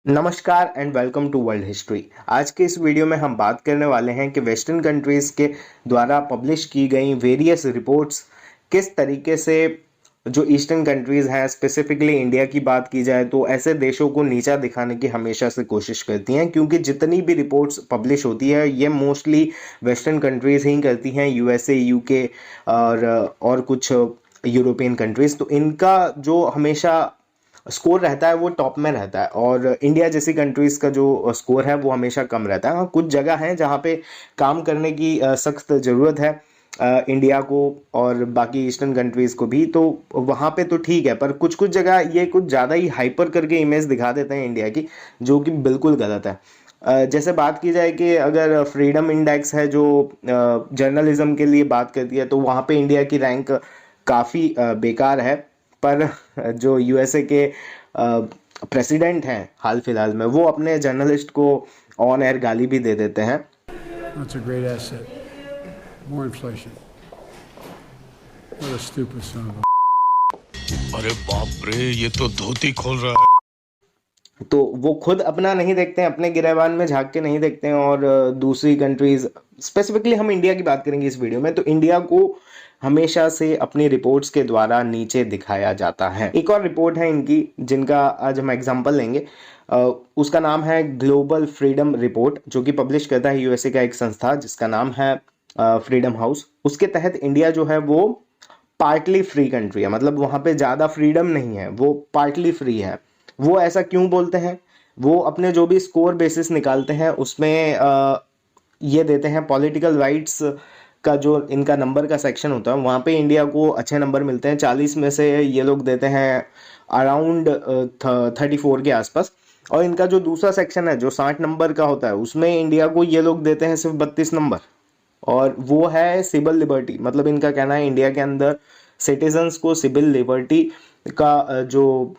नमस्कार and welcome to world history. आज के इस वीडियो में हम बात करने वाले हैं कि वेस्टर्न कंट्रीज के द्वारा पब्लिश की गई वेरियस रिपोर्ट्स किस तरीके से जो ईस्टर्न कंट्रीज हैं, स्पेसिफिकली इंडिया की बात की जाए तो ऐसे देशों को नीचा दिखाने की हमेशा से कोशिश करती हैं, क्योंकि जितनी भी रिपोर्ट्स पब्लिश होती है ये मोस्टली वेस्टर्न कंट्रीज ही करती हैं, यूएसए, यूके और कुछ यूरोपियन कंट्रीज। तो इनका जो हमेशा स्कोर रहता है वो टॉप में रहता है, और इंडिया जैसी कंट्रीज का जो स्कोर है वो हमेशा कम रहता है। हाँ, कुछ जगह हैं जहाँ पे काम करने की सख्त ज़रूरत है इंडिया को और बाकी ईस्टर्न कंट्रीज को भी, तो वहाँ पे तो ठीक है, पर कुछ कुछ जगह ये कुछ ज़्यादा ही हाइपर करके इमेज दिखा देते हैं इंडिया की, जो कि बिल्कुल गलत है। जैसे बात की जाए कि अगर फ्रीडम इंडेक्स है जो जर्नलिज्म के लिए बात करती है, तो वहाँ पे इंडिया की रैंक काफ़ी बेकार है। पर जो यूएसए के प्रेसिडेंट हैं हाल फिलहाल में, वो अपने जर्नलिस्ट को ऑन एयर गाली भी दे देते हैं। That's a great asset. More inflation. What a stupid son of a. अरे बाप रे, ये तो धोती खोल रहा है। तो वो खुद अपना नहीं देखते हैं, अपने गिरेबान में झांक के नहीं देखते हैं, और दूसरी कंट्रीज, स्पेसिफिकली हम इंडिया की बात करेंगे इस वीडियो में, तो इंडिया को हमेशा से अपनी रिपोर्ट्स के द्वारा नीचे दिखाया जाता है। एक और रिपोर्ट है इनकी जिनका आज हम एग्जांपल लेंगे। उसका नाम है ग्लोबल फ्रीडम रिपोर्ट, जो कि पब्लिश करता है यूएसए का एक संस्था जिसका नाम है फ्रीडम हाउस। उसके तहत इंडिया जो है वो पार्टली फ्री कंट्री है, मतलब वहाँ पे ज़्यादा फ्रीडम नहीं है, वो पार्टली फ्री है। वो ऐसा क्यों बोलते हैं? वो अपने जो भी स्कोर बेसिस निकालते हैं उसमें ये देते हैं पॉलिटिकल राइट्स का जो इनका नंबर का सेक्शन होता है, वहाँ पे इंडिया को अच्छे नंबर मिलते हैं। 40 में से ये लोग देते हैं अराउंड 34 के आसपास, और इनका जो दूसरा सेक्शन है जो 60 नंबर का होता है, उसमें इंडिया को ये लोग देते हैं सिर्फ 32 नंबर, और वो है सिविल लिबर्टी। मतलब इनका कहना है इंडिया के अंदर सिटीजन्स को सिविल लिबर्टी का जो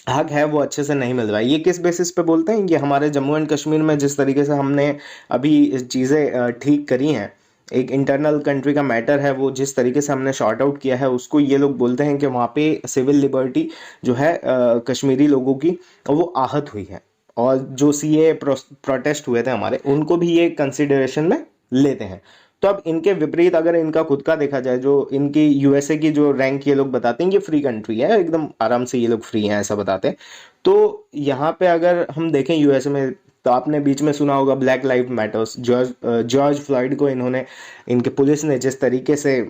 हक है वो अच्छे से नहीं मिल रहा है। ये किस बेसिस पे बोलते हैं? ये हमारे जम्मू एंड कश्मीर में जिस तरीके से हमने अभी चीज़ें ठीक करी हैं, एक इंटरनल कंट्री का मैटर है, वो जिस तरीके से हमने शॉर्ट आउट किया है, उसको ये लोग बोलते हैं कि वहाँ पे सिविल लिबर्टी जो है कश्मीरी लोगों की, वो आहत हुई है। और जो सीए प्रोटेस्ट हुए थे हमारे, उनको भी ये कंसिडरेशन में लेते हैं। तो अब इनके विपरीत अगर इनका खुद का देखा जाए, जो इनकी यूएसए की जो रैंक ये लोग बताते हैं, ये फ्री कंट्री है, एकदम आराम से ये लोग फ्री हैं ऐसा बताते हैं। तो यहाँ पे अगर हम देखें यूएसए में, तो आपने बीच में सुना होगा black live matters, George Floyd को इन्होंने, इनके पुलिस ने जिस तरीके से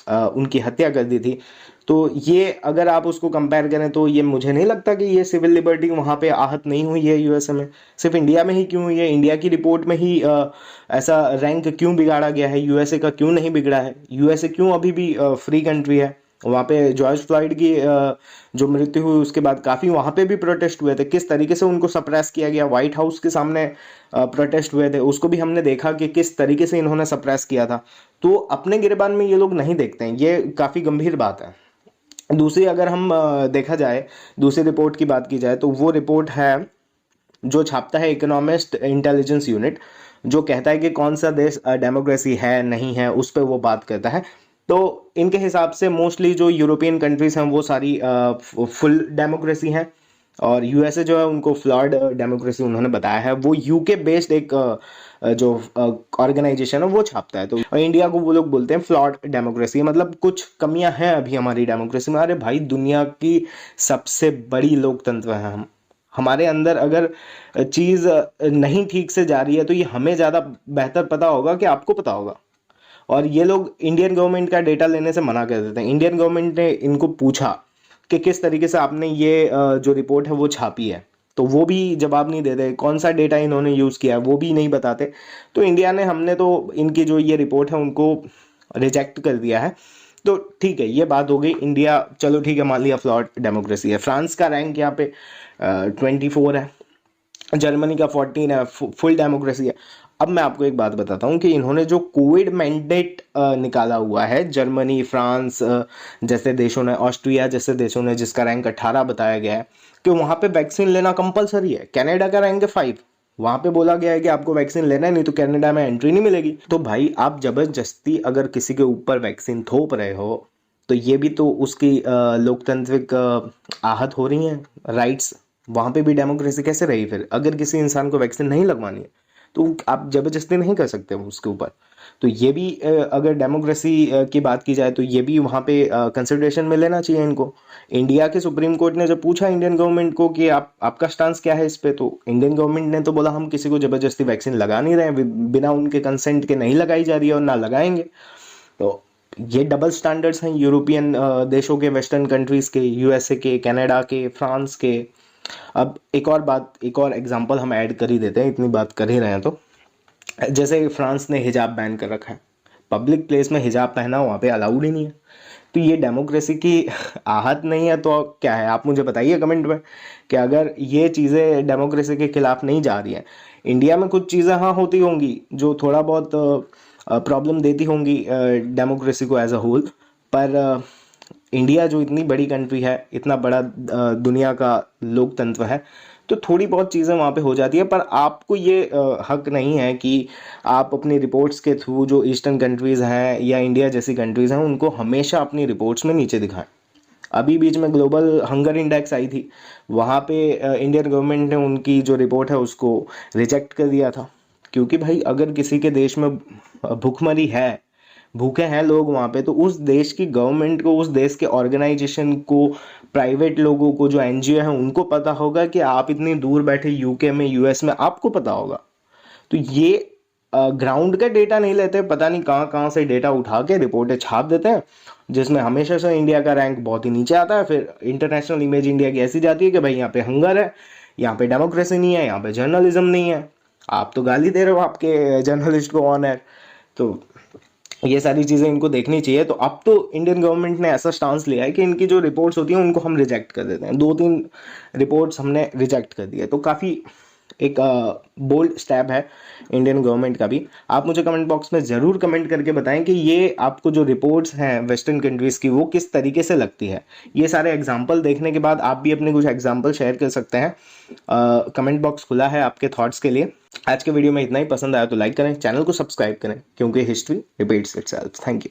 उनकी हत्या कर दी थी। तो ये अगर आप उसको कंपेयर करें तो ये मुझे नहीं लगता कि ये सिविल लिबर्टी वहाँ पे आहत नहीं हुई है यूएसए में। सिर्फ इंडिया में ही क्यों हुई है? इंडिया की रिपोर्ट में ही ऐसा रैंक क्यों बिगाड़ा गया है? यूएसए का क्यों नहीं बिगड़ा है? यूएसए क्यों अभी भी फ्री कंट्री है? वहाँ पे जॉर्ज फ्लॉयड की जो मृत्यु हुई उसके बाद काफ़ी वहाँ पे भी प्रोटेस्ट हुए थे, किस तरीके से उनको सप्रेस किया गया। व्हाइट हाउस के सामने प्रोटेस्ट हुए थे, उसको भी हमने देखा कि किस तरीके से इन्होंने सप्रेस किया था। तो अपने गिरबान में ये लोग नहीं देखते हैं, ये काफ़ी गंभीर बात है। दूसरी अगर हम देखा जाए, दूसरी रिपोर्ट की बात की जाए, तो वो रिपोर्ट है जो छापता है इकोनॉमिस्ट इंटेलिजेंस यूनिट, जो कहता है कि कौन सा देश डेमोक्रेसी है नहीं है, उस पर वो बात करता है। तो इनके हिसाब से मोस्टली जो यूरोपियन कंट्रीज हैं वो सारी फुल डेमोक्रेसी हैं, और यूएसए जो है उनको फ्लॉड डेमोक्रेसी उन्होंने बताया है। वो यूके बेस्ड एक जो ऑर्गेनाइजेशन है वो छापता है। तो और इंडिया को वो लोग बोलते हैं फ्लॉड डेमोक्रेसी, मतलब कुछ कमियां हैं अभी हमारी डेमोक्रेसी में। अरे भाई, दुनिया की सबसे बड़ी लोकतंत्र है हम। हमारे अंदर अगर चीज़ नहीं ठीक से जा रही है तो ये हमें ज़्यादा बेहतर पता होगा कि आपको पता होगा। और ये लोग इंडियन गवर्नमेंट का डेटा लेने से मना कर देते हैं। इंडियन गवर्नमेंट ने इनको पूछा कि किस तरीके से आपने ये जो रिपोर्ट है वो छापी है, तो वो भी जवाब नहीं देते। कौन सा डेटा इन्होंने यूज़ किया है वो भी नहीं बताते। तो इंडिया ने, हमने तो इनकी जो ये रिपोर्ट है उनको रिजेक्ट कर दिया है। तो ठीक है, ये बात हो गई। इंडिया, चलो ठीक है, मान लिया फ्लॉड डेमोक्रेसी है। फ्रांस का रैंक यहाँ पे 24 है, जर्मनी का 14 है, फुल डेमोक्रेसी है। अब मैं आपको एक बात बताता हूँ कि इन्होंने जो कोविड मैंडेट निकाला हुआ है, जर्मनी, फ्रांस जैसे देशों ने, ऑस्ट्रिया जैसे देशों ने, जिसका रैंक 18 बताया गया है कि वहाँ पे वैक्सीन लेना कंपलसरी है। कनाडा का रैंक है 5, वहाँ पे बोला गया है कि आपको वैक्सीन लेना है, नहीं तो कनाडा में एंट्री नहीं मिलेगी। तो भाई, आप जबरदस्ती अगर किसी के ऊपर वैक्सीन थोप रहे हो तो ये भी तो उसकी लोकतांत्रिक आहत हो रही हैं राइट्स, वहाँ पे भी डेमोक्रेसी कैसे रही फिर? अगर किसी इंसान को वैक्सीन नहीं लगवानी है तो आप ज़बरदस्ती नहीं कर सकते हो उसके ऊपर। तो ये भी अगर डेमोक्रेसी की बात की जाए तो ये भी वहाँ पे कंसिडरेशन में लेना चाहिए इनको। इंडिया के सुप्रीम कोर्ट ने जब पूछा इंडियन गवर्नमेंट को कि आपका स्टांस क्या है इस पे, तो इंडियन गवर्नमेंट ने तो बोला हम किसी को ज़बरदस्ती वैक्सीन लगा नहीं रहे हैं, बिना उनके कंसेंट के नहीं लगाई जा रही है और ना लगाएंगे। तो ये डबल स्टैंडर्ड्स हैं यूरोपियन देशों के, वेस्टर्न कंट्रीज के, यूएसए के, कनाडा के, फ्रांस के। अब एक और बात, एक और एग्जांपल हम ऐड कर ही देते हैं, इतनी बात कर ही रहे हैं तो। जैसे फ्रांस ने हिजाब बैन कर रखा है, पब्लिक प्लेस में हिजाब पहना वहाँ पे अलाउड ही नहीं है। तो ये डेमोक्रेसी की आहत नहीं है तो क्या है? आप मुझे बताइए कमेंट में कि अगर ये चीज़ें डेमोक्रेसी के खिलाफ नहीं जा रही हैं। इंडिया में कुछ चीज़ें हाँ होती होंगी जो थोड़ा बहुत प्रॉब्लम देती होंगी डेमोक्रेसी को एज अ होल, पर इंडिया जो इतनी बड़ी कंट्री है, इतना बड़ा दुनिया का लोकतंत्र है, तो थोड़ी बहुत चीज़ें वहाँ पे हो जाती है। पर आपको ये हक नहीं है कि आप अपनी रिपोर्ट्स के थ्रू जो ईस्टर्न कंट्रीज़ हैं या इंडिया जैसी कंट्रीज़ हैं उनको हमेशा अपनी रिपोर्ट्स में नीचे दिखाएं। अभी बीच में ग्लोबल हंगर इंडेक्स आई थी, वहाँ पे इंडियन गवर्नमेंट ने उनकी जो रिपोर्ट है उसको रिजेक्ट कर दिया था। क्योंकि भाई अगर किसी के देश में भूखमरी है, भूखे हैं लोग वहाँ पे, तो उस देश की गवर्नमेंट को, उस देश के ऑर्गेनाइजेशन को, प्राइवेट लोगों को, जो एनजीओ हैं उनको पता होगा कि आप इतनी दूर बैठे यूके में, यूएस में, आपको पता होगा। तो ये ग्राउंड का डेटा नहीं लेते, पता नहीं कहाँ कहाँ से डेटा उठा के रिपोर्टें छाप देते हैं, जिसमें हमेशा से इंडिया का रैंक बहुत ही नीचे आता है। फिर इंटरनेशनल इमेज इंडिया की ऐसी जाती है कि भाई यहाँ पे हंगर है, यहाँ पे डेमोक्रेसी नहीं है, यहाँ पे जर्नलिज्म नहीं है। आप तो गाली दे रहे हो आपके जर्नलिस्ट को ऑन एयर। तो ये सारी चीज़ें इनको देखनी चाहिए। तो अब तो इंडियन गवर्नमेंट ने ऐसा स्टांस लिया है कि इनकी जो रिपोर्ट्स होती हैं उनको हम रिजेक्ट कर देते हैं। 2-3 रिपोर्ट्स हमने रिजेक्ट कर दिया, तो काफ़ी एक बोल्ड स्टेप है इंडियन गवर्नमेंट का भी। आप मुझे कमेंट बॉक्स में ज़रूर कमेंट करके बताएं कि ये आपको जो रिपोर्ट्स हैं वेस्टर्न कंट्रीज़ की वो किस तरीके से लगती है। ये सारे एग्जाम्पल देखने के बाद आप भी अपने कुछ एग्जाम्पल शेयर कर सकते हैं। कमेंट बॉक्स खुला है आपके थॉट्स के लिए। आज के वीडियो में इतना ही। पसंद आया तो लाइक करें, चैनल को सब्सक्राइब करें, क्योंकि history repeats itself. Thank you.